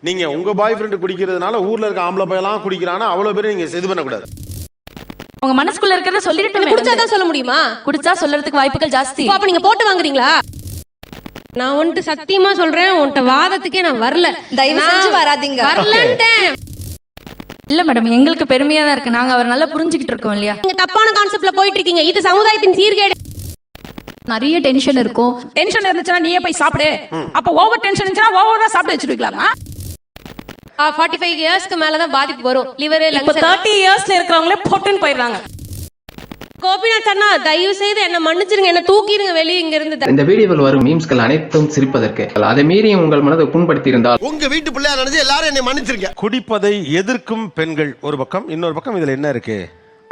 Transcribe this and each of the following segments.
நீங்க உங்க பாய் ஃப்ரெண்ட் குடிக்கிறதுனால ஊர்ல இருக்க ஆம்பளை பையெல்லாம் குடிக்கிறானா அவ்வளவு பேர் நீங்க இது பண்ணக்கூடாது. உங்க மனசுக்குள்ள இருக்கிறத சொல்லிட்டு குடிச்சாதான் சொல்ல முடியுமா? குடிச்சா சொல்றதுக்கு வாய்ப்புகள் ஜாஸ்தி. அப்ப நீங்க போட்டு வாங்குறீங்களா? நான் உன்கிட்ட சத்தியமா சொல்றேன், உன்கிட்ட வாதத்துக்கே நான் வரல. தயவு செஞ்சு வராதீங்க. வரலன்ட்டேன். இல்ல மேடம், எங்களுக்கு பெருமையா தான் இருக்கு. நாங்க அவர் நல்லா புரிஞ்சுக்கிட்டு இருக்கோம் இல்லையா? நீங்க தப்பான கான்செப்ட்ல போயிட்டு இருக்கீங்க. இது சமுதாயத்தின் சீர்கேடு. நிறைய டென்ஷன் இருக்கும். டென்ஷன் இருந்துச்சுன்னா நீயே போய் சாப்பிடு. அப்ப ஓவர் டென்ஷன் இருந்துச்சுன்னா ஓவரா சாப்பிட்டு வச்சிருக்கலாமா? 45 இயர்ஸ்க்கு மேலதான் பாதிப்பு வரும். லிவர், இப்ப 30 இயர்ஸ்ல இருக்கிறவங்களே பொட்டுன்னு போயிடுறாங்க. கோபிநாத் அண்ணா, தயவு செய்து என்ன மன்னிச்சிருங்க, என்ன தூக்கிடுங்க வெளியே இங்க இருந்து. இந்த வீடியோவில் வரும் மீம்ஸ்கள் அனைத்தும் சிரிப்பதற்கு. அதை மீறி உங்கள் மனதை புண்படுத்தி இருந்தால் உங்க வீட்டு பிள்ளையா நினைச்சு எல்லாரும் என்னை மன்னிச்சிருங்க. குடிப்பதை எதிர்க்கும் பெண்கள் ஒரு பக்கம், இன்னொரு பக்கம் இதுல என்ன இருக்கு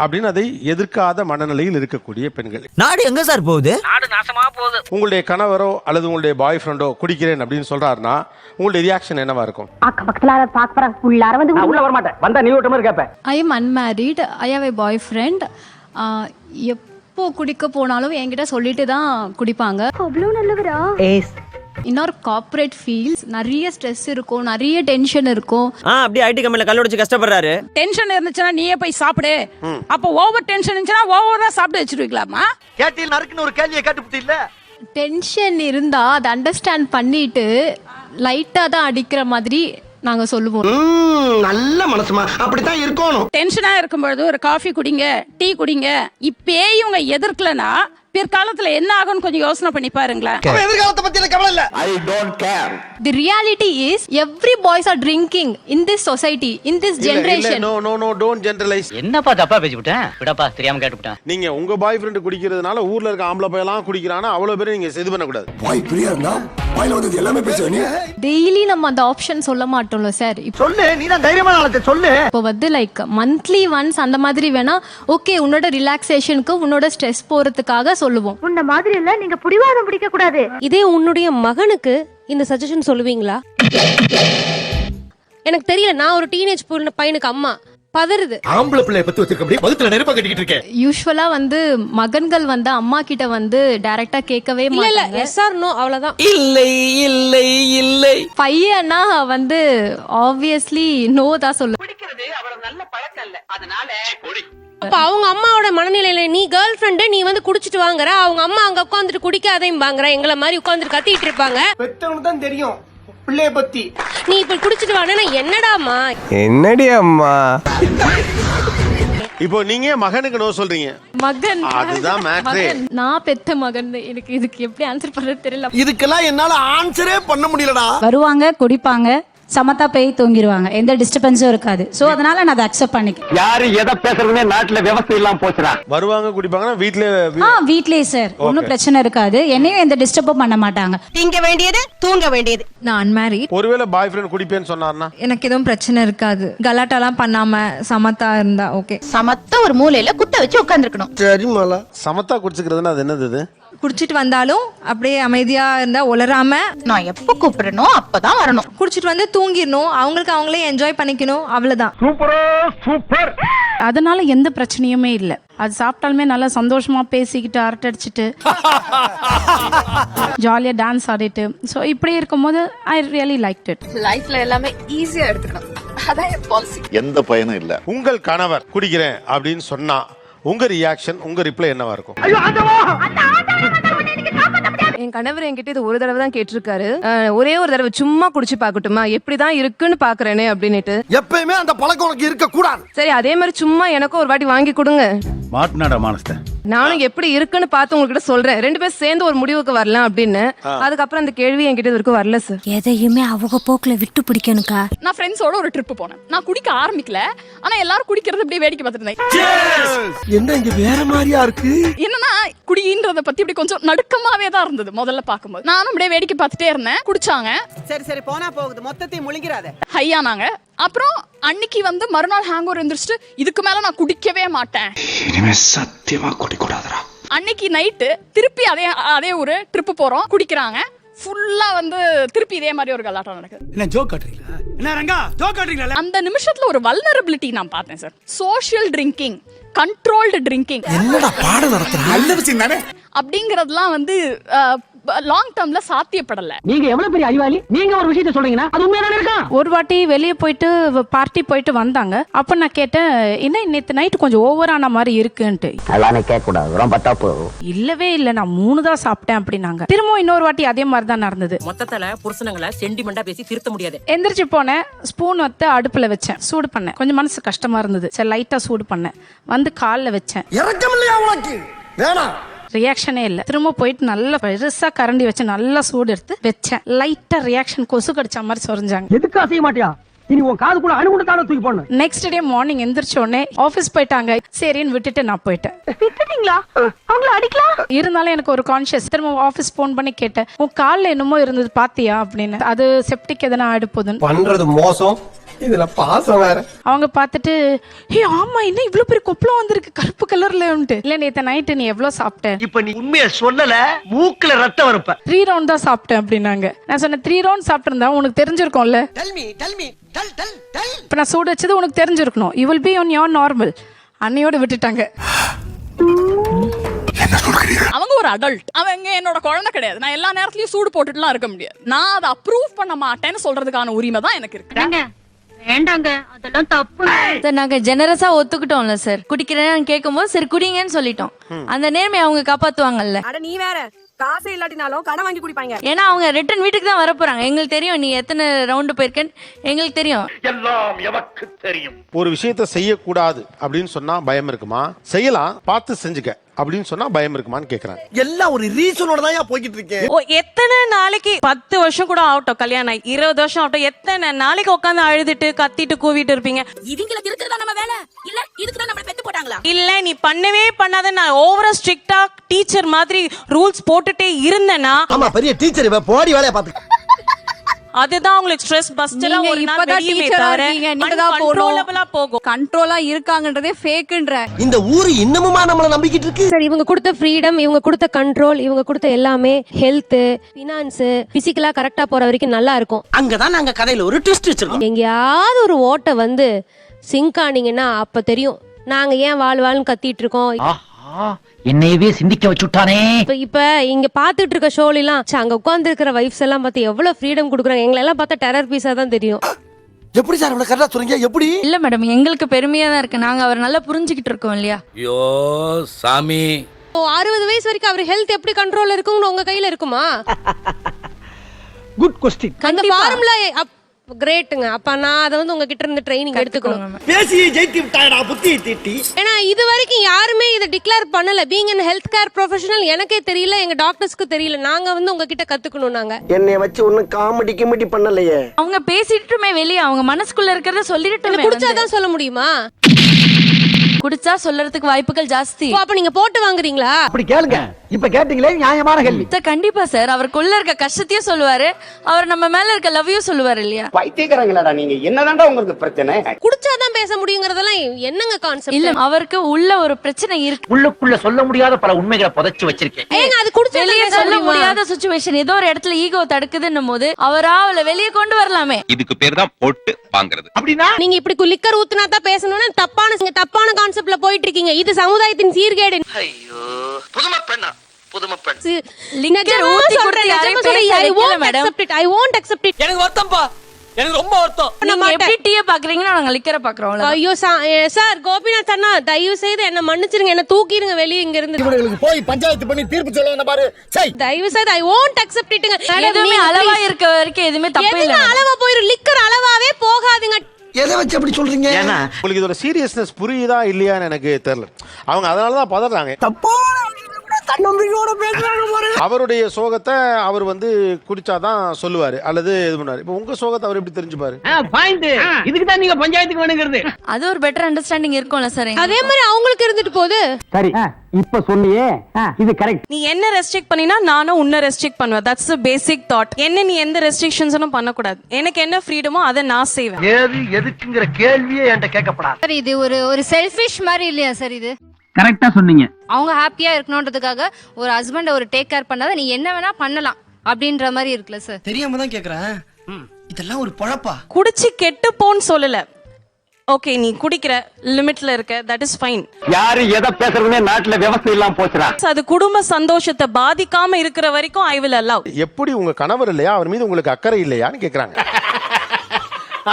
அப்படின்னு அதை எதிர்க்காத மனநிலையில் இருக்கக்கூடிய பெண்கள். நாடு எங்க சார் போகுது? நாடு நாசமா போகுது. உங்களுடைய கணவரோ அல்லது உங்களுடைய பாய் ஃப்ரெண்டோ குடிக்கிறேன் அப்படின்னு சொல்றாருன்னா உங்களுடைய ரியாக்ஷன் என்னவா இருக்கும்? அக்க பக்கத்துல பாக்குறாங்க, உள்ளார வந்து உள்ள வர மாட்டேன், வந்தா நீ ஓட்ட மாதிரி கேட்பேன். I am unmarried. I have a bye friend. எப்போ குடிக்க போனாலும் என்கிட்ட சொல்லிட்டு தான் குடிப்பாங்க. அவ்வளவு நல்லவரா? இன்னொரு கார்ப்பரேட் ஃபீல்ஸ், நிறைய ஸ்ட்ரெஸ் இருக்கும், நிறைய டென்ஷன் இருக்கும். அப்படியே ஐடி கம்பெனில கல்லூடிச்சு கஷ்டப்படுறாரு. டென்ஷன் இருந்துச்சுன்னா நீயே போய் சாப்பிடு. அப்ப ஓவர் டென்ஷன் இருந்துச்சுன்னா ஓவரா சாப்பிட்டு வச்சிருக்கலாமா? கேட்டில் நறுக்குன்னு ஒரு கேள்வியை கேட்டுப்புட்டு இல்ல. டென்ஷன் இருந்தா அதை அண்டர்ஸ்டாண்ட் பண்ணிட்டு லைட்டா தான் அடிக்கிற மாதிரி நாங்க சொல்லுவோம். நல்ல மனசுமா, அப்படித்தான் இருக்கணும். டென்ஷனா இருக்கும்பொழுது ஒரு காஃபி குடிங்க, டீ குடிங்க. இப்பே இவங்க எதிர்க்கலனா பிற்காலத்துல என்ன ஆகும்னு கொஞ்சம் யோசனை பண்ணி பாருங்களேன். எதிர்காலத்தை பத்தி எனக்கு கவலை இல்ல. I don't care. The reality is every boys are drinking in this society, in this generation. No no no, don't generalise. என்னப்பா தப்பா பேசிவிட்டேன்? விடப்பா, தெரியாம கேட்டுவிட்டேன். நீங்க உங்க பாய் ஃப்ரெண்ட் குடிக்கிறதுனால ஊர்ல இருக்க ஆம்பளை பையெல்லாம் குடிக்கிறானா அவ்வளவு பேர் நீங்க இது பண்ணக்கூடாது. வாய் பிரியா இருந்தா வாயில வந்து எல்லாமே பேசுவ நீ. டெய்லி நம்ம அந்த ஆப்ஷன் சொல்ல மாட்டோம்ல சார். சொல்லு, நீ தான் தைரியமான ஆளு, சொல்லு. இப்போ வந்து லைக் மந்த்லி ஒன்ஸ் அந்த மாதிரி வேணா ஓகே, உன்னோட ரிலாக்ஸேஷனுக்கு உன்னோட ஸ்ட்ரெஸ் போறதுக்காக சொல்லுவோம். உன்ன மாதிரி எல்லாம் நீங்க புடிவாதம் பிடிக்க கூடாது. இதே உன்னுடைய மகனுக்கு இந்த சஜஷன் சொல்லுவீங்களா? எனக்கு தெரியல. நான் ஒரு டீனேஜ் பையனுக்கு அம்மா பதறுது. ஆம்பளை பிள்ளைய பத்தி வச்சிருக்க அப்படியே வகுத்துல நெருப்ப கட்டிக்கிட்டு இருக்கேன். யூசுவலா வந்து மகன்கள் வந்து அம்மா கிட்ட வந்து டைரக்டா கேட்கவே இல்ல மாட்டாங்க. எஸ் ஆர் நோ, அவ்வளவுதான். இல்லை இல்லை இல்லை. பையனா வந்து ஆப்வியஸ்லி நோ தான் சொல்லுவேன். குடிக்கிறது அவ்வளவு நல்ல பழக்கம் இல்ல. அதனால அப்ப அவங்க அம்மாவோட மனநிலையில நீ கேர்ள் ஃப்ரெண்ட் நீ வந்து குடிச்சிட்டு வாங்குற, அவங்க அம்மா அங்க உட்காந்துட்டு குடிக்காதையும் வாங்குற, எங்களை மாதிரி உட்காந்துட்டு கத்திட்டு இருப்பாங்க. பெத்தவனுக்கு தான் தெரியும் பிள்ளைய பத்தி. நீ இப்ப குடிச்சிட்டு வானா என்னடாமா? என்னடி அம்மா? இப்போ நீங்க மகனுக்கு நோ சொல்றீங்க. மகன், அதுதான் மேட்ரே. நான் பெத்த மகன். எனக்கு இதுக்கு எப்படி ஆன்சர் பண்றது தெரியல. இதுக்கெல்லாம் என்னால ஆன்சரே பண்ண முடியலடா. வருவாங்க, குடிப்பாங்க, சமத்தா போய் தூங்கிடுவாங்க, எந்த டிஸ்டர்பன்ஸும் இருக்காது. சோ அதனால நான் அதை அக்செப்ட் பண்ணிக்கிறேன். யாரு எதை பேசுறதுனே நாட்டுல விவசாயம் இல்லாம போச்சுடா. வருவாங்க குடிப்பாங்கன்னா வீட்லயே சார் ஒன்னும் பிரச்சனை இருக்காது. என்னையும் எந்த டிஸ்டர்பும் பண்ண மாட்டாங்க. திங்க வேண்டியது, தூங்க வேண்டியது. நான் அன்மேரிட். ஒருவேளை பாய் ஃப்ரெண்ட் குடிப்பேன்னு சொன்னார்னா எனக்கு எதுவும் பிரச்சனை இருக்காது. கலாட்டாலாம் பண்ணாம சமத்தா இருந்தா ஓகே. சமத்த ஒரு மூலையில குத்த வச்சு உட்கார்ந்துருக்கணும். சரி மாலா. சமத்தா குடிச்சுக்கிறதுனா அது என்னது? இது குடிச்சிட்டு வந்தாலும் அப்படியே அமைதியா இருந்தா உளராம நான் எப்ப கூப்பிடுறனோ அப்பதான் வரணும். குடிச்சிட்டு வந்து தூங்கிடணும். அவங்களுக்கு அவங்களே என்ஜாய் பண்ணிக்கணும், அவ்வளவுதான். சூப்பர். அதனால எந்த பிரச்சனையுமே இல்ல. அது சாப்பிட்டாலுமே நல்லா சந்தோஷமா பேசிக்கிட்டு அரட்டடிச்சிட்டு ஜாலியா டான்ஸ் ஆடிட்டு சோ இப்படி இருக்கும்போது ஐ ரியலி லைக்ட் இட். லைஃப்ல எல்லாமே ஈஸியா எடுத்துக்கணும், அதான் என் பாலிசி. எந்த பயனும் இல்ல. உங்கள் கணவர் குடிக்கிறேன் அப்படின்னு சொன்னா உங்க ரியாக்ஷன், உங்க ரிப்ளை என்னவா இருக்கும்? என் கணவர் என்கிட்ட இது ஒரு தடவை தான் கேட்டிருக்காரு. ஒரே ஒரு தடவை சும்மா குடிச்சு பாக்கட்டுமா, எப்படிதான் இருக்குன்னு பாக்குறேனே அப்படின்னுட்டு. எப்பயுமே அந்த பழக்கம் உனக்கு இருக்க கூடாது. சரி, அதே மாதிரி சும்மா எனக்கும் ஒரு வாட்டி வாங்கி கொடுங்க. மாட்டுனாடா மானஸ்த. நானும் எப்படி இருக்குன்னு பார்த்து உங்ககிட்ட சொல்றேன். ரெண்டு பேரும் சேர்ந்து ஒரு முடிவுக்கு வரலாம் அப்படின்னு. அதுக்கப்புறம் அந்த கேள்வி என்கிட்ட வரைக்கும் வரல சார். எதையுமே அவங்க போக்குல விட்டு பிடிக்கணுக்கா. நான் ஃப்ரெண்ட்ஸோட ஒரு ட்ரிப் போனேன். நான் குடிக்க ஆரம்பிக்கல, ஆனா எல்லாரும் குடிக்கிறது அப்படியே வேடிக்கை பார்த்துட்டு இருந்தேன். என்ன இங்க வேற மாதிரியா இருக்கு? என்னன்னா குடின்றத பத்தி இப்படி கொஞ்சம் நடுக்கமாவே தான் இருந்தது முதல்ல பாக்கும்போது. நானும் அப்படியே வேடிக்கை பார்த்துட்டே இருந்தேன். குடிச்சாங்க. சரி சரி, போனா போகுது, மொத்தத்தையும் முழுங்கிறாத. ஹையானாங்க. அப்புறம் அன்னைக்கு வந்து மறுநாள் ஹேங் ஓவர் இருந்துச்சு. இதுக்கு மேல நான் குடிக்கவே மாட்டேன், இனிமே சத்தியமா குடிக்கூடாதுடா. அன்னைக்கு நைட்டு திருப்பி அதே ஒரு ட்ரிப் போறோம். குடிக்கிறாங்க ஃபுல்லா வந்து திருப்பி இதே மாதிரி ஒரு கலாட்டம் நடக்குது. என்ன ஜோக் காட்றீங்களா? என்ன ரங்கா ஜோக் காட்றீங்களா? அந்த நிமிஷத்துல ஒரு வல்னரபிலிட்டி நான் பார்த்தேன் sir. Social drinking, controlled drinking. என்னடா பாடம் நடத்துற? நல்ல விஷயம் தானே. அப்படிங்கறதெல்லாம் வந்து லாங் டேர்ம்ல சாத்தியப்படல. நீங்க எவ்வளவு பெரிய அறிவாளி, நீங்க ஒரு விஷயத்தை சொல்றீங்கன்னா அது உண்மையானே இருக்கா? ஒரு வாட்டி வெளியே போயிட்டு பார்ட்டி போயிட்டு வந்தாங்க. அப்ப நான் கேட்டேன், என்ன நேத்து நைட் கொஞ்சம் ஓவரான மாதிரி இருக்குன்ட்டு. அதெல்லாம் கேட்க கூடாது, ரொம்ப தப்பு. இல்லவே இல்ல, நான் 3 தான் சாப்பிட்டேன் அப்படின்னாங்க. திரும்ப இன்னொரு வாட்டி அதே மாதிரி தான் நடந்தது. மொத்தத்துல புருஷனங்களை சென்டிமெண்டா பேசி திருத்த முடியாது. எந்திரிச்சு போனேன், ஸ்பூன் வத்து அடுப்புல வச்சேன், சூடு பண்ணேன். கொஞ்சம் மனசு கஷ்டமா இருந்தது, சரி லைட்டா சூடு பண்ணேன். வந்து கால்ல வச்சேன், இறக்கம் இல்லையா உனக்கு? வேணாம். ரியாக்ஷனே இல்ல. திரும்ப போயிட்டு நல்லா பெருசா கரண்டி வச்சு நல்லா சூடு எடுத்து வச்சேன். லைட்டா ரியாக்ஷன், கொசு கடிச்ச மாதிரி சொரிஞ்சாங்க. எதுக்கு அசைய மாட்டியா? இனி உன் காதுக்குள்ள அணுகுண்டு தானே தூக்கி போடணும். நெக்ஸ்ட் டே மார்னிங் எந்திரிச்ச உடனே ஆபீஸ் போயிட்டாங்க. சரின்னு விட்டுட்டு நான் போயிட்டேன். விட்டுட்டீங்களா? அவங்கள அடிக்கலாம். இருந்தாலும் எனக்கு ஒரு கான்ஷியஸ். திரும்ப ஆபீஸ் போன் பண்ணி கேட்டேன், உன் கால்ல என்னமோ இருந்தது பாத்தியா அப்படின்னு. அது செப்டிக் எதனா ஆயிடுப்போதுன்னு. பண்றது மோசம், இதுல பாசம் வேற. அவங்க பார்த்துட்டு, ஏ ஆமா என்ன இவ்வளவு பெரிய கொப்பளம் வந்திருக்கு கருப்பு கலர்ல. இல்ல நேத்து நைட்டு நீ எவ்வளவு சாப்பிட்ட? இப்ப நீ உண்மையை சொல்லல, மூக்குல ரத்தம் வரப்ப. 3 ரவுண்ட் தான் சாப்பிட்டேன் அப்படின்னாங்க. நான் சொன்னேன் 3 ரவுண்ட் சாப்பிட்டிருந்தா உனக்கு தெரிஞ்சிருக்கும்ல. இப்ப நான் சூடு வச்சது உனக்கு தெரிஞ்சிருக்கணும். You will be on your normal. அன்னையோட விட்டுட்டாங்க. அவங்க ஒரு அடல்ட், அவங்க என்னோட குழந்தை கிடையாது. நான் எல்லா நேரத்துலயும் சூடு போட்டுட்டுலாம் இருக்க முடியாது. நான் அதை அப்ரூவ் பண்ண மாட்டேன்னு சொல்றதுக்கான உரிமை தான் எனக்கு இருக்கு. வேண்டாங்க, அதெல்லாம் தப்பு. சார் நாங்க ஜெனரஸா ஒத்துக்கிட்டோம்ல சார். குடிக்கிறேன்னு கேட்கும்போது சரி குடிங்கன்னு சொல்லிட்டோம். அந்த நேர்மையை அவங்க காப்பாத்துவாங்கல்ல. அட நீ வேற, காசு இல்லாட்டினாலும் கடன் வாங்கி குடிப்பாங்க. ஏன்னா அவங்க ரிட்டர்ன் வீட்டுக்கு தான் வர போறாங்க. எங்களுக்கு தெரியும் நீ எத்தனை ரவுண்டு போயிருக்கேன்னு எங்களுக்கு தெரியும். எல்லாம் எனக்கு தெரியும். ஒரு விஷயத்தை செய்யக்கூடாது அப்படின்னு சொன்னா பயம் இருக்குமா? செய்யலாம், பார்த்து செஞ்சுக்க அப்படின்னு சொன்னா பயம் இருக்குமான்னு கேக்குறாங்க. எல்லாம் ஒரு ரீசனோட தான் போய்கிட்டு இருக்கேன். எத்தனை நாளைக்கு 10 வருஷம் கூட ஆகட்டும், கல்யாணம் 20 வருஷம் ஆகட்டும், எத்தனை நாளைக்கு உட்காந்து அழுதுட்டு கத்திட்டு கூவிட்டு இருப்பீங்க? இவங்களுக்கு இருக்கிறதா நம்ம வேலை இல்ல, இதுக்கு தான் நம்ம பெத்து போட்டாங்களா? இல்ல நீ பண்ணவே பண்ணாத. நான் ஓவரா ஸ்ட்ரிக்டா டீச்சர் மாதிரி ரூல்ஸ் போட்டுட்டே இருந்தேன்னா, ஆமா பெரிய டீச்சர், இவ போடி வேலைய பாத்து. அதுதான் உங்களுக்கு ஸ்ட்ரெஸ் பஸ்டரா ஒரு நாள் வெளியே தவிர கண்ட்ரோலபிளா போகும். கண்ட்ரோலா இருக்காங்கன்றதே ஃபேக்ன்ற. இந்த ஊரு இன்னமுமா நம்மள நம்பிக்கிட்டு இருக்கு. சார் இவங்க கொடுத்த ஃப்ரீடம், இவங்க கொடுத்த கண்ட்ரோல், இவங்க கொடுத்த எல்லாமே ஹெல்த், ஃபினான்ஸ், பிசிக்கலா கரெக்டா போற வரைக்கும் நல்லா இருக்கும். அங்கதான் நாங்க கதையில ஒரு ட்விஸ்ட் வச்சிருக்கோம். எங்கேயாவது ஒரு ஓட்டை வந்து சிங்க் ஆனீங்கன்னா அப்ப தெரியும் நாங்க ஏன் வாழ்வாள்னு கத்திட்டு இருக்கோம். என்னையவே சிந்திக்க வச்சுட்டானே. இப்ப இங்க பாத்துட்டு இருக்க ஷோல எல்லாம் அங்க உட்கார்ந்து இருக்கிற வைஃப்ஸ் எல்லாம் பார்த்து எவ்வளவு ஃப்ரீடம் கொடுக்குறாங்க. எங்களை எல்லாம் பார்த்தா டெரர் பீஸா தான் தெரியும். எப்படி சார் இவ்வளவு கரெக்டா சொல்றீங்க? எப்படி? இல்ல மேடம், எங்களுக்கு பெருமையா தான் இருக்கு. நாங்க அவர் நல்லா புரிஞ்சுக்கிட்டு இருக்கோம் இல்லையா? ஐயோ சாமி, 60 வயசு வரைக்கும் அவர் ஹெல்த் எப்படி கண்ட்ரோல் இருக்கும்னு உங்க கையில இருக்குமா? Good question. அந்த ஃபார்முலா கிரேட்டுங்க. அப்ப நான் அதை வந்து உங்ககிட்ட இருந்து ட்ரைனிங் எடுத்துக்கணும். பேசி ஜெயித்து விட்டாடா புத்தி தீட்டி. ஏன்னா இது வரைக்கும் யாருமே இதை டிக்ளேர் பண்ணல. Being an health care professional எனக்கே தெரியல, எங்க டாக்டர்ஸ்க்கு தெரியல. நாங்க வந்து உங்ககிட்ட கத்துக்கணும். நாங்க என்னைய வச்சு ஒன்னும் காமெடி கிமெடி பண்ணலையே. அவங்க பேசிட்டுமே வெளியே அவங்க மனசுக்குள்ள இருக்கிறத சொல்லிட்டு குடிச்சாதான் சொல்ல முடியுமா? குடிச்சா சொல்லறதுக்கு வாய்ப்புகள் ஜாஸ்தி. அப்ப நீங்க போட்டு வாங்குறீங்களா? அப்படி கேளுங்க. இப்ப கேட்டீங்களே நியாயமான கேள்வி. கண்டிப்பா சார், அவருக்குள்ள இருக்க கஷ்டத்தையும் சொல்லுவாரு, அவர் நம்ம மேல இருக்க லவ்வையும் சொல்லுவாரு இல்லையா? பைத்தியக்காரங்களாடா நீங்க. என்னதான்டா உங்களுக்கு பிரச்சனை? குடிச்சாதான் பேச முடியுங்கிறதெல்லாம் என்னங்க கான்செப்ட்? இல்ல அவருக்கு உள்ள ஒரு பிரச்சனை இருக்கு. உள்ளுக்குள்ள சொல்ல முடியாத பல உண்மைகளை புதைச்சு வச்சிருக்கேன். ஏங்க அது குடிச்சா வெளிய சொல்ல முடியாத சிச்சுவேஷன், ஏதோ ஒரு இடத்துல ஈகோ தடுக்குதுன்னும் போது அவரா அவளை வெளியே கொண்டு வரலாமே. இதுக்கு பேர் தான் போட்டு வாங்குறது. அப்படின்னா நீங்க இப்படி லிக்கர் ஊத்துனா தான் பேசணும்னு தப்பான கான்செப்ட்ல போயிட்டு இருக்கீங்க. இது சமுதாயத்தின் சீர்கேடு. ஐயோ புதுமை பெண்ணா, புதுமை பெண். I won't accept it. எனக்கு வருத்தம்பா, எனக்கு ரொம்ப வருத்தம். நீங்க எப்படி டீ பாக்குறீங்கன்னா நாங்க லிக்கரை பாக்குறோம்ல. ஐயோ சார், கோபிநாத் அண்ணா தயவு செய்து என்ன மன்னிச்சிருங்க, என்ன தூக்கிருங்க வெளிய இங்க இருந்து. இவங்களுக்கு போய் பஞ்சாயத்து பண்ணி தீர்ப்பு சொல்லணும் பாரு. சரி தயவு செய்து I won't accept it. எதுமே அளவா இருக்க வரைக்கும் எதுமே தப்பு இல்ல. அளவா போயிரு, லிக்கர் அளவாவே போகாதுங்க. எதை வச்சு அப்படி சொல்றீங்க? உங்களுக்கு இதோட சீரியஸ்னஸ் புரியுதா இல்லையான்னு எனக்கு தெரியல. அவங்க அதனாலதான் பதறாங்க. அவருடைய சோகத்தை அவர் வந்து குடிச்சாதான் சொல்லுவாரு அல்லது இது பண்ணாரு. இப்ப உங்க சோகத்தை அவர் எப்படி தெரிஞ்சுப்பாரு? இதுக்கு தான் நீங்க பஞ்சாயத்துக்கு வேணுங்கிறது. அது ஒரு பெட்டர் அண்டர்ஸ்டாண்டிங் இருக்கும்ல சார். அதே மாதிரி அவங்களுக்கு இருந்துட்டு போகுது. சரி இப்ப சொன்னியே இது கரெக்ட். நீ என்ன ரெஸ்ட்ரிக்ட் பண்ணினா நானும் உன்னை ரெஸ்ட்ரிக்ட் பண்ணுவேன். That's the basic thought. என்ன நீ எந்த ரெஸ்ட்ரிக்ஷன்ஸும் பண்ண கூடாது. எனக்கு என்ன ஃப்ரீடமோ அதை நான் செய்வேன். ஏது எதுக்குங்கிற கேள்வியே என்கிட்ட கேட்கப்படாது. சார் இது ஒரு செல்ஃபிஷ் மாதிரி இல்லையா சார்? இது கரெக்டா சொன்னீங்க. அவங்க ஹாப்பியா இருக்கணும்ன்றதுக்காக ஒரு ஹஸ்பண்ட் ஒரு டேக் கேர் பண்ணாத நீ என்ன வேணா பண்ணலாம் அப்படின்ற மாதிரி இருக்குல்ல சார்? தெரியாம தான் கேக்குறேன். இதெல்லாம் ஒரு பொழப்பா? குடிச்சு கெட்டு போன்னு சொல்லல. ஓகே நீ குடிக்கிற லிமிட்ல இருக்க, தட் இஸ் ஃபைன். யாரு எதை பேசுறதுனே நாட்டுல விவசாயம் இல்லாம போச்சுடா. அது குடும்ப சந்தோஷத்தை பாதிக்காம இருக்கிற வரைக்கும் ஐ வில் அலோவ். எப்படி உங்க கணவர் இல்லையா, அவர் மீது உங்களுக்கு அக்கறை இல்லையான்னு கேக்குறாங்க.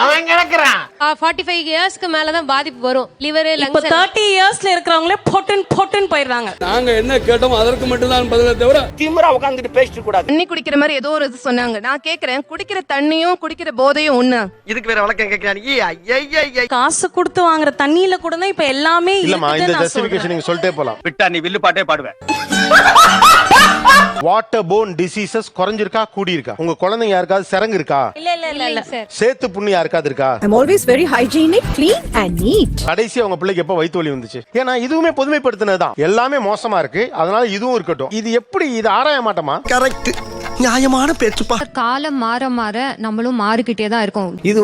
அவன் கிடக்குறான். 45 இயர்ஸ்க்கு மேலதான் பாதிப்பு வரும். லிவர், இப்ப 30 இயர்ஸ்ல இருக்கிறவங்களே பொட்டன் போயிடுறாங்க. நாங்க என்ன கேட்டோம் அதற்கு மட்டும் தான் பதிலே தவிர திமிரா உட்கார்ந்துட்டு பேசிட்டு கூடாது. தண்ணி குடிக்கிற மாதிரி ஏதோ ஒரு இது சொன்னாங்க. நான் கேக்குறேன், குடிக்கிற தண்ணியும் குடிக்கிற போதையும் ஒண்ணு? இதுக்கு வேற வழக்கம் கேக்குறானே. காசு கொடுத்து வாங்குற தண்ணியில கூட தான் இப்ப எல்லாமே இல்லம்மா, இந்த இருக்குதுன்னு நான் ஜஸ்டிபிகேஷன் சொல்றேன். நீங்க சொல்லிட்டே போலாம். விட்டா நீ வில்லு பாட்டே பாடுவேன். வாட்டர் போன் டிசீசஸ் குறைஞ்சிருக்கா கூடி இருக்கா? உங்க குழந்தைங்க யாருக்காவது சிரங்கு இருக்கா? இல்ல சேத்து புண்ணு யாருக்காவது இருக்கா? I'm always very hygienic, clean and neat. கடைசி அவங்க பிள்ளைக்கு எப்ப வயிற்று வலி வந்துச்சு? ஏன்னா இதுவுமே பொதுமைப்படுத்தினதுதான். எல்லாமே மோசமா இருக்கு, அதனால இதுவும் இருக்கட்டும். இது எப்படி, இது ஆராய மாட்டோமா? கரெக்ட், நியாயமான பேச்சுப்பா. காலம் மாற மாற நம்மளும் மாறிக்கிட்டே தான் இருக்கோம். இது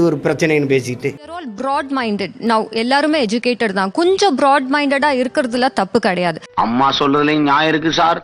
ஒரு பிரச்சனைன்னு பேசிட்டு broad minded now, எல்லாருமே எஜுகேட்டட் தான். கொஞ்சம் broad minded இருக்கிறதுல தப்பு கிடையாது. அம்மா சொல்றதுலயும் நியாயம் இருக்கு சார்.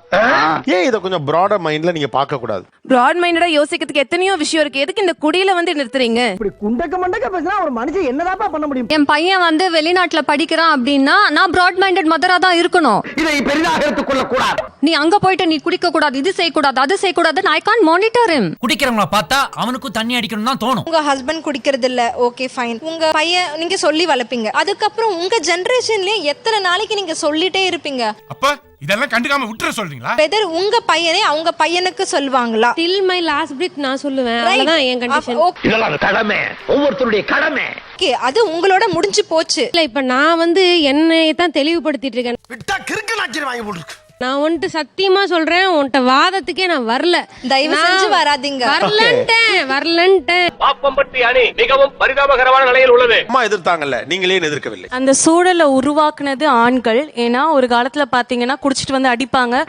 ஏன் இத கொஞ்சம் broader mindல நீங்க பார்க்க கூடாது? பிராட் மைண்டடா யோசிக்கிறதுக்கு எத்தனையோ விஷயம் இருக்கு. எதுக்கு இந்த குடியில வந்து நிறுத்துறீங்க? இப்படி குண்டக்க மண்டக்க பேசினா ஒரு மனுஷன் என்னதாப்பா பண்ண முடியும்? என் பையன் வந்து வெளிநாட்டுல படிக்கிறான் அப்படின்னா நான் broad minded மதரா தான் இருக்கணும். இதை பெரிதாக எடுத்துக்கொள்ள கூடாது. நீ அங்க போயிட்டு நீ குடிக்க கூடாது, இது செய்யக்கூடாது, அது செய்யக்கூடாது. I can't monitor him. குடிக்கிறவங்கள பார்த்தா அவனுக்கும் தண்ணி அடிக்கணும் தான் தோணும். உங்க ஹஸ்பண்ட் குடிக்கிறது இல்ல, ஓகே ஃபைன். உங்க பையன் நீங்க சொல்லி வளர்ப்பீங்க. அதுக்கப்புறம் உங்க ஜெனரேஷன்லயே எத்தனை நாளைக்கு நீங்க சொல்லிட்டே இருப்பீங்க? அப்ப இதெல்லாம் கண்டுக்காம விட்டுற சொல்றீங்களா? வெதர் உங்க பையனே அவங்க பையனுக்கு சொல்லுவாங்களா? Till my last breath நான் சொல்லுவேன். அதான் என் கண்டிஷன். இதெல்லாம் கடமை, ஒவ்வொருத்தருடைய கடமை. ஓகே, அது உங்களோட முடிஞ்சு போச்சு. இல்ல, இப்ப நான் வந்து என்னை தான் தெளிவுபடுத்திட்டு இருக்கேன். விட்டா கிறுக்கு நாச்சிரி வாங்கி போட்டுருக்கு. நான் வந்துட்டு சத்தியமா சொல்றேன், உன்கிட்ட வாதத்துக்கே நான் வரல. தயவு செஞ்சு வராதீங்க. வரலன்ட்டேன். பாப்பம்பட்டி அணி மிகவும் பரிதாபகரமான நிலையில் உள்ளது. அம்மா எதிர்த்தாங்கல்ல, நீங்களே எதிர்க்கவில்லை. அந்த சூழலை உருவாக்குனது ஆண்கள். ஏன்னா ஒரு காலத்துல பாத்தீங்கன்னா குடிச்சிட்டு வந்து அடிப்பாங்க,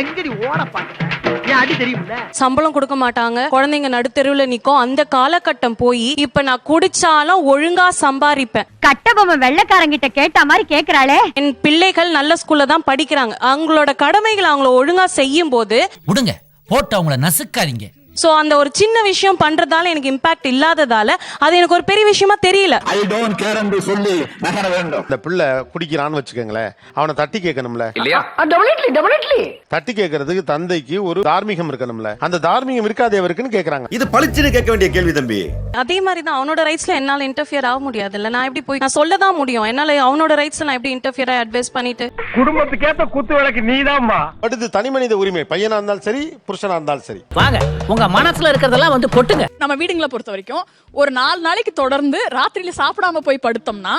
எங்கடி ஓட பாக்க ஏன் அடி தெரியும்ல? சம்பளம் கொடுக்க மாட்டாங்க, குழந்தைங்க நடுத்தெருவுல நிக்கும். அந்த காலகட்டம் போய் இப்ப நான் குடிச்சாலும் ஒழுங்கா சம்பாதிப்பேன். கட்டபொம்மை வெள்ளக்காரங்கிட்ட கேட்ட மாதிரி கேக்குறாளே. என் பிள்ளைகள் நல்ல ஸ்கூல்ல தான் படிக்கிறாங்க. அவங்களோட கடமைகளை அவங்கள ஒழுங்கா செய்யும் போது விடுங்க, போட்டு அவங்கள நசுக்காதீங்க. சோ அந்த ஒரு சின்ன விஷயம் பண்றதால எனக்கு இம்பாக்ட் இல்லாததால அது எனக்கு ஒரு பெரிய விஷயமா தெரியல. ஐ டோன்ட் கேர் என்று சொல்லி நகர வேண்டும். இந்த பிள்ளை குடிக்கிறான்னு வச்சுக்கோங்களேன், அவனை தட்டி கேட்கணும்ல இல்லையா? டெபினெட்லி தட்டி கேட்கறதுக்கு தந்தைக்கு ஒரு தார்மீகம் இருக்கணும்ல. அந்த தார்மீகம் இருக்காதே அவருக்குன்னு கேக்குறாங்க. இது பளிச்சுன்னு கேட்க வேண்டிய கேள்வி தம்பி. அதே மாதிரி தான் அவனோட ரைட்ஸ்ல என்னால இன்டர்ஃபியர் ஆக முடியாது இல்ல. நான் எப்படி போய் நான் சொல்லதான் முடியும்? என்னால அவனோட ரைட்ஸ்ல நான் எப்படி இன்டர்ஃபியர் அட்வைஸ் பண்ணிட்டு? குடும்பத்துக்கு ஏத்த குத்து விளக்கு நீதாம்மா. அடுத்து தனி மனித உரிமை, பையனா இருந்தாலும் சரி புருஷனா இருந்தாலும் சரி. வாங்க, உங்க மனசுல இருக்கிறதெல்லாம் வந்து கொட்டுங்க. நம்ம வீடுங்களை பொறுத்த வரைக்கும் ஒரு 4 நாளைக்கு தொடர்ந்து ராத்திரியில சாப்பிடாம போய் படுத்தோம்னா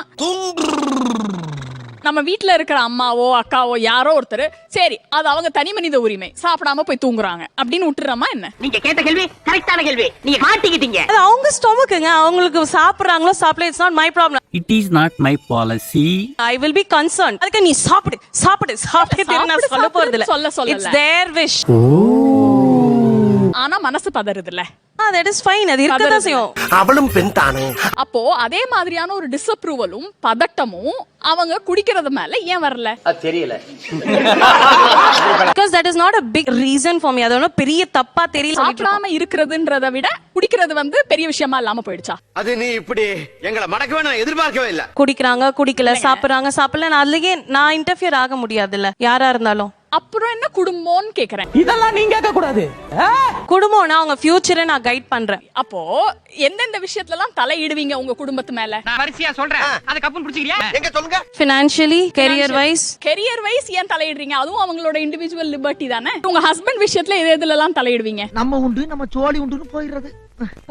நம்ம வீட்டுல இருக்கிற அம்மாவோ அக்காவோ யாரோ ஒருத்தர் சரி அது அவங்க தனி மனித உரிமை, சாப்பிடாம போய் தூங்குறாங்க அப்படின்னு விட்டுறமா என்ன? நீங்க கேட்ட கேள்வி கரெக்டான கேள்வி. நீங்க மாட்டிக்கிட்டீங்க. அது அவங்க ஸ்டொமக்குங்க, அவங்களுக்கு சாப்பிடுறாங்களோ சாப்பிடல, it's not my problem. It is not my policy. I will be concerned. அதுக்கு நீ சாப்பிடு சாப்பிடு சாப்பிடு நான் சொல்ல போறது இல்ல. சொல்ல இட்ஸ் தேர் விஷ். ஆனா மனசு பதறுதுல்ல. that is fine. அது இருக்கதான் செய்யும். அவளும் பெண் தானே. அப்போ அதே மாதிரியான ஒரு டிஸ்அப்ரூவலும் பதட்டமும் அவங்க குடிக்கிறது மேல ஏன் வரல? அது தெரியல. Because that is not a big reason for me. அது ஒன்றும் பெரிய தப்பா தெரியல. சாப்பிடாம இருக்கிறதுன்றதை விட குடிக்கிறது வந்து பெரிய விஷயமா இல்லாம போயிடுச்சா? அது நீ இப்படி எங்களை மடக்கவே நான் எதிர்பார்க்கவே இல்ல. குடிக்கிறாங்க குடிக்கல, சாப்பிடுறாங்க சாப்பிடல, அதுலயே நான் இன்டர்ஃபியர் ஆக முடியாதுல்ல யாரா இருந்தாலும். அப்புறம் என்ன குடும்பம்னு கேக்குறேன். இதெல்லாம் நீங்க கேட்க கூடாது. குடும்பம்னா அவங்க ஃபியூச்சரை நான் கைட் பண்றேன். அப்போ எந்தெந்த விஷயத்துல எல்லாம் தலையிடுவீங்க உங்க குடும்பத்து மேல? நான் வரிசையா சொல்றேன். அத கப்பன் பிடிச்சிக்கிறியா? எங்க சொல்லுங்க. Financially, career wise. Career wise ஏன் தலையிடுறீங்க? அதுவும் அவங்களோட இண்டிவிஜுவல் லிபர்ட்டி தானே. உங்க ஹஸ்பண்ட் விஷயத்துல எதுல எல்லாம் தலையிடுவீங்க? நம்ம உண்டு நம்ம சோழி உண்டுன்னு போயிடுறது.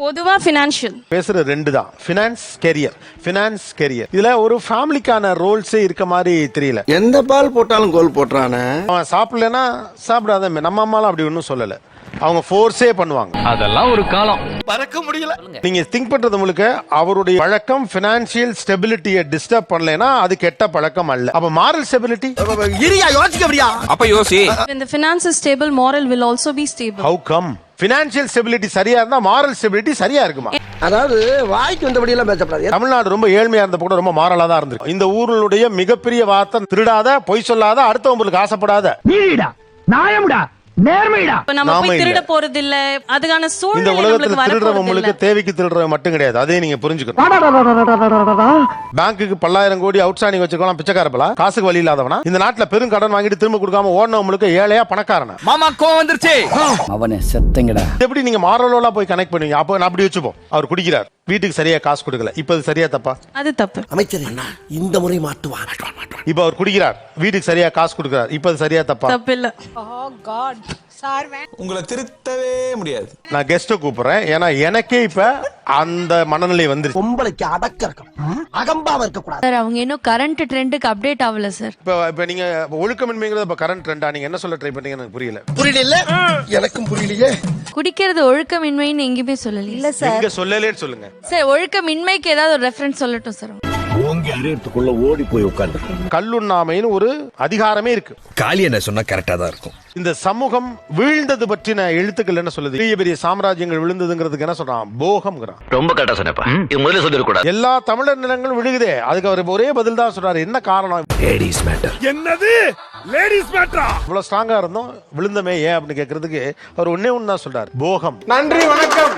பொதுவா ஃபினான்ஷியல் பேசுற ரெண்டு தான், ஃபினான்ஸ் கெரியர். ஃபினான்ஸ் கெரியர் இதுல ஒரு ஃபேமிலிக்கான ரோல்ஸே இருக்க மாதிரி தெரியல. எந்த பால் போட்டாலும் கோல் போட்றானே. அவன் சாப்பிடலன்னா சாப்பிடாத, நம்ம அம்மாலாம் அப்படி ஒன்றும் சொல்லல, அவங்க ஃபோர்ஸே பண்ணுவாங்க. அதெல்லாம் ஒரு காலம். பறக்க முடியல. நீங்க திங்க் பண்றது முழுக்க அவருடைய பழக்கம் ஃபினான்ஷியல் ஸ்டெபிலிட்டியை டிஸ்டர்ப் பண்ணலைன்னா அது கெட்ட பழக்கம் அல்ல. அப்ப மாரல் ஸ்டெபிலிட்டி இரியா யோசிக்க முடியா? அப்ப யோசி. When the finance is stable, moral will also be stable. How come? Financial stability சரியா இருந்தா மாரல் ஸ்டெபிலிட்டி சரியா இருக்குமா? அதாவது வாய்க்கு வந்தபடி எல்லாம் பேசப்படாது. தமிழ்நாடு ரொம்ப ஏழ்மையா இருந்த கூட ரொம்ப மாரலா தான் இருந்திருக்கு. இந்த ஊருடைய மிகப்பெரிய வார்த்தை திருடாத, பொய் சொல்லாத, அடுத்தவங்களுக்கு ஆசைப்படாத. நீடா நாயம்டா இப்ப நம்ம நாம போய் இல்ல. திருட போறது இல்ல, அதுக்கான இந்த சூழ்நிலை உலகத்துல நம்மளுக்கு வர போறது திருடுறவங்களுக்கு இல்ல. தேவைக்கு திருடுறவங்க மட்டும் கிடையாது, அதையும் நீங்க புரிஞ்சுக்கணும். பேங்க்குக்கு 10,000 கோடி அவுட்ஸ்டாண்டிங் வச்சிருக்கலாம் பிச்சைக்காரப்பலா, காசுக்கு வழி இல்லாதவனா? இந்த நாட்டுல பெரும் கடன் வாங்கிட்டு திரும்ப கொடுக்காம ஓடினவங்களுக்கு ஏழையா பணக்காரனா? மாமா கோவம் வந்துருச்சு. அவனே செத்தங்கடா. எப்படி நீங்க மாரலோலா போய் கனெக்ட் பண்ணுவீங்க? அப்ப நான் அப்படி வச்சுப்போம், அவர் குடிக்கிறார், வீட்டுக்கு சரியா காசு கொடுக்கல, இப்ப அது சரியா தப்பா? அது தப்பு. அமைச்சர் இந்த முறை மாட்டுவான். இப்ப அவர் குடிக்கிறார், வீட்டுக்கு சரியா காசு கொடுக்கிறார், இப்ப அது சரியா தப்பா? தப்பு இல்ல. உங்களை திருத்தவே முடியாது. நான் கெஸ்ட கூப்பிடுறேன், ஏன்னா எனக்கே இப்ப அந்த மனநிலை வந்துருச்சு. பொம்பளைக்கு அடக்க இருக்கணும், அகம்பாவ இருக்க கூடாது. சார் அவங்க இன்னும் கரண்ட் ட்ரெண்டுக்கு அப்டேட் ஆகல சார். இப்ப நீங்க ஒழுக்கமின்மைங்கிறது இப்ப கரண்ட் ட்ரெண்டா? நீங்க என்ன சொல்ல ட்ரை பண்ணீங்கன்னு எனக்கு புரியல. புரியல, எனக்கும் புரியலையே. குடிக்கிறது ஒழுக்கமின்மைன்னு எங்கேயுமே சொல்லல. இல்ல எங்க சொல்லலேன்னு சொல்லுங்க சார், ஒழுக்கமின்மைக்கு ஏதாவது ஒரு ரெஃபரன்ஸ் சொல்லட்டும் சார். ஓங்கி அறையத்துக்குள்ள ஓடி போய் உட்கார்ந்து. கல்லுண்ணாமைன்னு ஒரு அதிகாரமே இருக்கு. காளி என்ன சொன்னா கரெக்டா தான் இருக்கும். இந்த சமூகம் வீழ்ந்தது பற்றின எழுத்துக்கள் என்ன சொல்லுது? பெரிய பெரிய சாம்ராஜ்யங்கள் விழுந்ததுங்கிறதுக்கு என்ன சொல்றான்? போகம்ங்கிறான். ரொம்ப கரெக்டா சொன்னப்பா, இது முதல்ல சொல்லிடக்கூடாது. எல்லா தமிழர் நிலங்களும் விழுகுதே, அதுக்கு அவர் ஒரே பதில் தான் சொல்றாரு. என்ன காரணம்? Ladies matter. என்னது லேடிஸ் மேட்டரா? இவ்வளவு ஸ்ட்ராங்கா இருந்தோம், விழுந்தமே ஏன் அப்படின்னு கேட்கறதுக்கு அவர் ஒன்னே ஒன்னு தான் சொல்றாரு, போகம். நன்றி, வணக்கம்.